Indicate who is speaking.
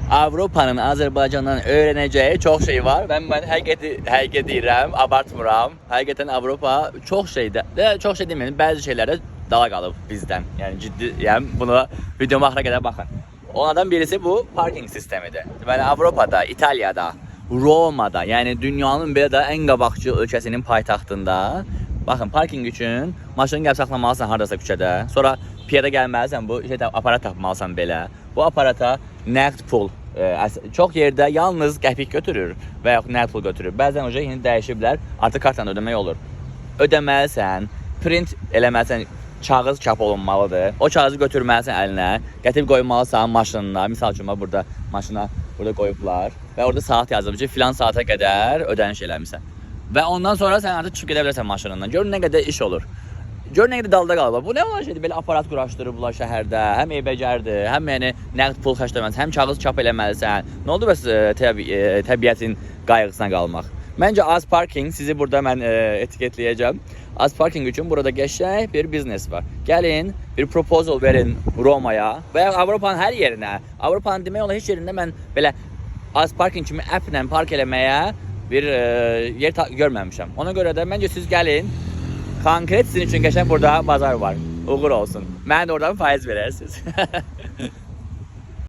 Speaker 1: Avropanın Azərbaycandan öyrənəcəyi çox şey var. Mən həqiqət deyirəm, abartmıram. Həqiqətən Avropa çox çox şey deməyim, bəzi şeylərdə dala qalıb bizdən. Yəni ciddiyəm, bunu videoma axıra qədər baxın. Onlardan birisi bu parking sistemidir. Deməli Avropada, İtaliyada, Romada, yəni dünyanın belə də ən qabaqcıl ölkəsinin paytaxtında baxın, parking üçün maşını gəlib saxlamalısan hardasa küçədə. Sonra piyada gəlməlisən, bu aparat tapmalısan belə. Bu aparata nəqd pul çox yerdə yalnız qəpik götürür və yaxud nəqd pul götürür. Bəzən o yeni dəyişiblər, artıq kartla ödəmək olur. Ödəməlisən, print eləməlisən, kağız çap olunmalıdır. O kağızı götürməlisən əlinə, gətirib qoymalısan maşınına. Misal üçün burada maşına burada qoyublar və orada saat yazılıb ki, filan saata qədər ödəniş eləmisən. Və ondan sonra sən artıq çıxıb gedə bilərsən maşınından. Gör nə qədər iş olur. Gör nə qədər dalda qalıb. Bu nə olan şeydir? Belə aparat quraşdırıblar şəhərdə. Həm eybəcərdir, həm yəni nəqd pul xərcləməlisən, həm kağız çap eləməlisən. Nə oldu bəs təbiətin qayğısına qalmaq? Məncə az parking, sizi burada mən etiketləyəcəm. Az parking üçün burada qəşəng bir biznes var. Gəlin, bir proposal verin Romaya və ya Avropanın hər yerinə. Avropanın demək olar heç yerində mən belə az parking kimi applə park eləməyə bir yer görməmişəm. Ona görə də məncə siz gəlin, konkret sizin üçün qəşəng burada bazar var. Uğur olsun. Mən də oradan faiz verərsiniz.